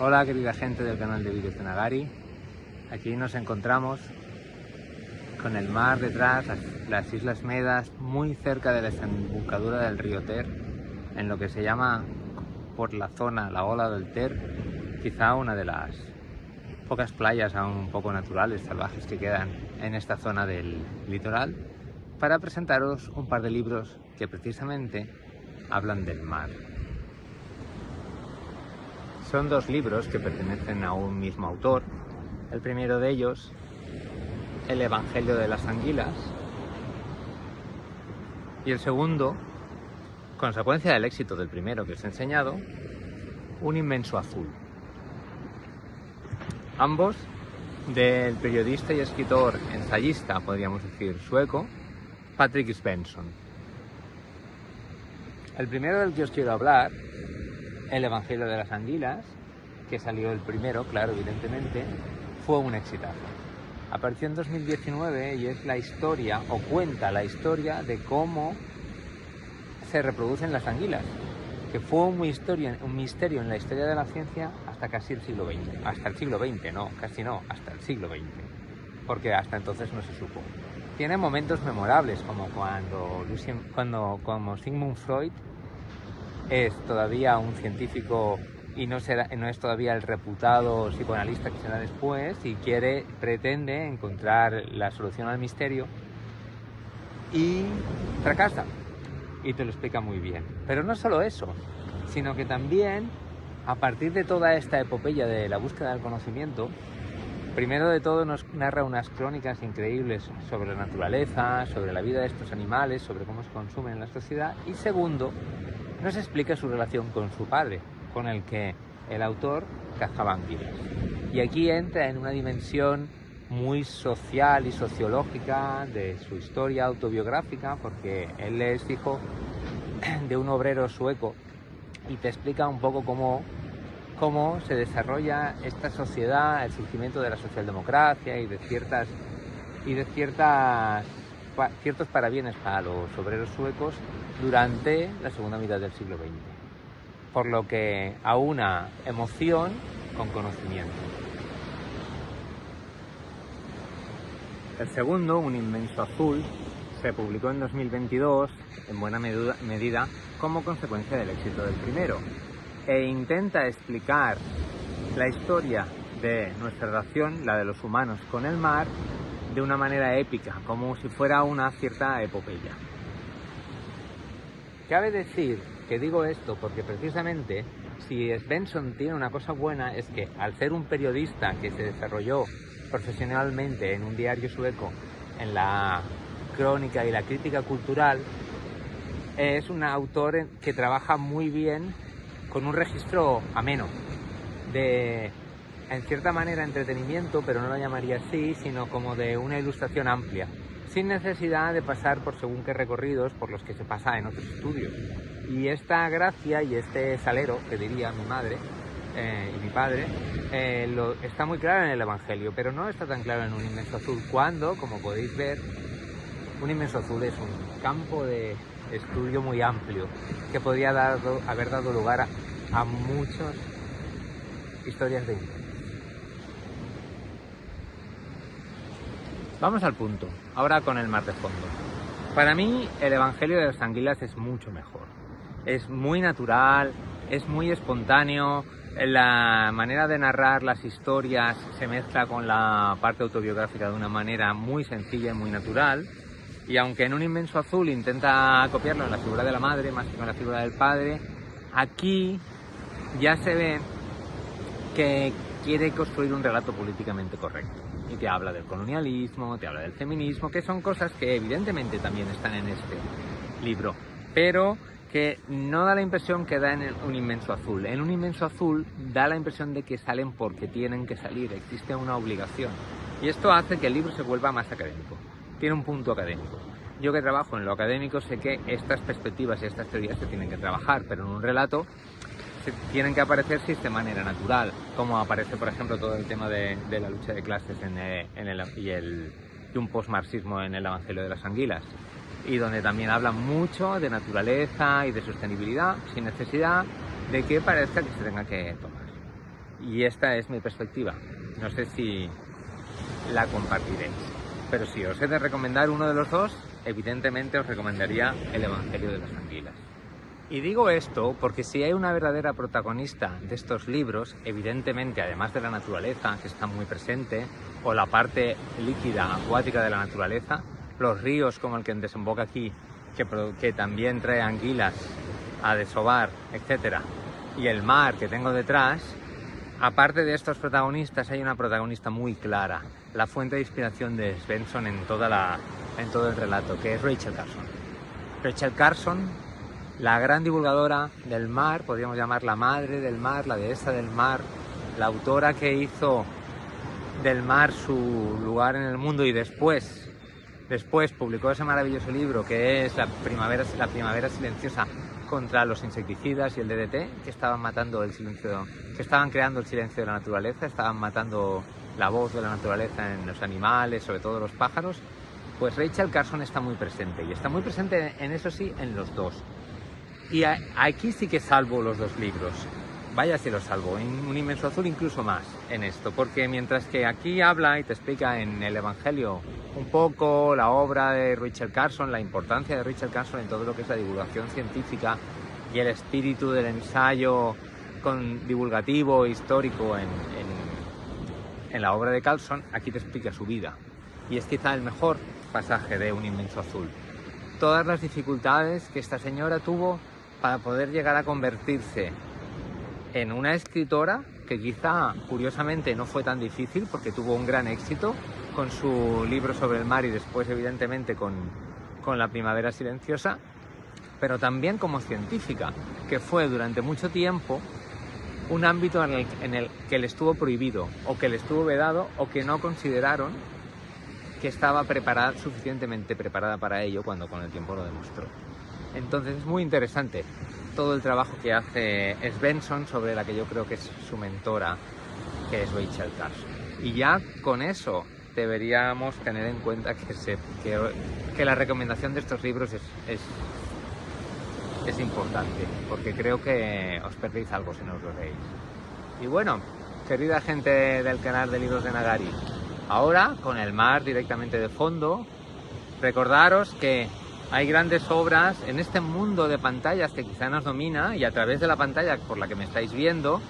Hola querida gente del canal de vídeos de Nagari. Aquí nos encontramos con el mar detrás, las Islas Medas, muy cerca de la desembocadura del río Ter, en lo que se llama por la zona la Ola del Ter, quizá una de las pocas playas aún un poco naturales, salvajes que quedan en esta zona del litoral, para presentaros un par de libros que precisamente hablan del mar. Son dos libros que pertenecen a un mismo autor. El primero de ellos, El Evangelio de las Anguilas, y el segundo, consecuencia del éxito del primero que os he enseñado, Un inmenso azul. Ambos del periodista y escritor, ensayista, podríamos decir, sueco, Patrik Svensson. El primero del que os quiero hablar, El Evangelio de las Anguilas, que salió el primero, claro, evidentemente, fue un exitazo. Apareció en 2019 y es la historia, o cuenta la historia de cómo se reproducen las anguilas, que fue un misterio en la historia de la ciencia hasta casi el siglo XX. Hasta el siglo XX, no, casi no, hasta el siglo XX, porque hasta entonces no se supo. Tiene momentos memorables, como como Sigmund Freud es todavía un científico y no es todavía el reputado psicoanalista que será después, y pretende encontrar la solución al misterio y fracasa, y te lo explica muy bien. Pero no solo eso, sino que también, a partir de toda esta epopeya de la búsqueda del conocimiento, primero de todo nos narra unas crónicas increíbles sobre la naturaleza, sobre la vida de estos animales, sobre cómo se consumen en la sociedad, y segundo, nos explica su relación con su padre, con el que el autor cazaba anguilas. Y aquí entra en una dimensión muy social y sociológica de su historia autobiográfica, porque él es hijo de un obrero sueco, y te explica un poco cómo se desarrolla esta sociedad, el surgimiento de la socialdemocracia y de ciertos parabienes para los obreros suecos durante la segunda mitad del siglo XX, por lo que aúna emoción con conocimiento. El segundo, Un inmenso azul, se publicó en 2022, en buena medida como consecuencia del éxito del primero, e intenta explicar la historia de nuestra relación, la de los humanos con el mar, de una manera épica, como si fuera una cierta epopeya. Cabe decir que digo esto porque precisamente, si Svensson tiene una cosa buena, es que al ser un periodista que se desarrolló profesionalmente en un diario sueco en la crónica y la crítica cultural, es un autor que trabaja muy bien con un registro ameno de, en cierta manera, entretenimiento, pero no lo llamaría así, sino como de una ilustración amplia, sin necesidad de pasar por según qué recorridos por los que se pasa en otros estudios. Y esta gracia y este salero, que diría mi madre y mi padre, está muy claro en el Evangelio, pero no está tan claro en Un inmenso azul, cuando, como podéis ver, Un inmenso azul es un campo de estudio muy amplio que podría haber dado lugar a muchas historias de interés. Vamos al punto, ahora con el mar de fondo. Para mí, El Evangelio de las Anguilas es mucho mejor. Es muy natural, es muy espontáneo, la manera de narrar las historias se mezcla con la parte autobiográfica de una manera muy sencilla y muy natural. Y aunque en Un inmenso azul intenta copiarlo en la figura de la madre más que en la figura del padre, aquí ya se ve que quiere construir un relato políticamente correcto. Y te habla del colonialismo, te habla del feminismo, que son cosas que evidentemente también están en este libro, pero que no da la impresión que da en Un inmenso azul. En Un inmenso azul da la impresión de que salen porque tienen que salir, existe una obligación. Y esto hace que el libro se vuelva más académico. Tiene un punto académico. Yo, que trabajo en lo académico, sé que estas perspectivas y estas teorías se tienen que trabajar, pero en un relato tienen que aparecer de manera natural, como aparece, por ejemplo, todo el tema de la lucha de clases y un postmarxismo en El Evangelio de las Anguilas, y donde también habla mucho de naturaleza y de sostenibilidad, sin necesidad de que parezca que se tenga que tomar. Y esta es mi perspectiva. No sé si la compartiréis. Pero si os he de recomendar uno de los dos, evidentemente os recomendaría El Evangelio de las Anguilas. Y digo esto porque si hay una verdadera protagonista de estos libros, evidentemente, además de la naturaleza, que está muy presente, o la parte líquida, acuática de la naturaleza, los ríos como el que desemboca aquí, que también trae anguilas a desovar, etc. Y el mar que tengo detrás, aparte de estos protagonistas, hay una protagonista muy clara, la fuente de inspiración de Svensson en todo el relato, que es Rachel Carson. Rachel Carson, la gran divulgadora del mar, podríamos llamar la madre del mar, la dehesa del mar, la autora que hizo del mar su lugar en el mundo y después publicó ese maravilloso libro que es La primavera silenciosa contra los insecticidas y el DDT, que estaban matando el silencio, que estaban creando el silencio de la naturaleza, estaban matando la voz de la naturaleza en los animales, sobre todo los pájaros. Pues Rachel Carson está muy presente, y está muy presente en eso sí, en los dos. Y aquí sí que salvo los dos libros, vaya si los salvo, en Un inmenso azul incluso más en esto, porque mientras que aquí habla y te explica en el Evangelio un poco la obra de Rachel Carson, la importancia de Rachel Carson en todo lo que es la divulgación científica y el espíritu del ensayo divulgativo histórico en la obra de Carson, aquí te explica su vida. Y es quizá el mejor pasaje de Un inmenso azul. Todas las dificultades que esta señora tuvo para poder llegar a convertirse en una escritora, que quizá curiosamente no fue tan difícil porque tuvo un gran éxito con su libro sobre el mar y después evidentemente con La primavera silenciosa, pero también como científica, que fue durante mucho tiempo un ámbito en el que le estuvo prohibido o que le estuvo vedado o que no consideraron que estaba suficientemente preparada para ello, cuando con el tiempo lo demostró. Entonces es muy interesante todo el trabajo que hace Svensson sobre la que yo creo que es su mentora, que es Rachel Carson. Y ya con eso deberíamos tener en cuenta que la recomendación de estos libros es importante, porque creo que os perdéis algo si no os lo leéis. Y bueno, querida gente del canal de Libros de Nagari, ahora, con el mar directamente de fondo, recordaros que hay grandes obras en este mundo de pantallas que quizá nos domina, y a través de la pantalla por la que me estáis viendo,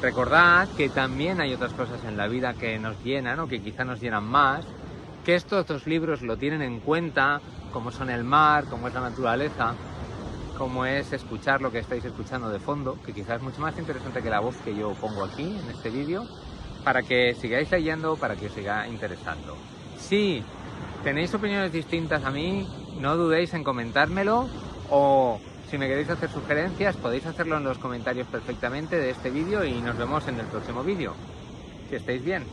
recordad que también hay otras cosas en la vida que nos llenan o que quizá nos llenan más, que estos dos libros lo tienen en cuenta, como son el mar, como es la naturaleza, como es escuchar lo que estáis escuchando de fondo, que quizás es mucho más interesante que la voz que yo pongo aquí en este vídeo, para que sigáis leyendo, para que os siga interesando. Si tenéis opiniones distintas a mí, no dudéis en comentármelo, o si me queréis hacer sugerencias, podéis hacerlo en los comentarios perfectamente de este vídeo, y nos vemos en el próximo vídeo. Que estéis bien.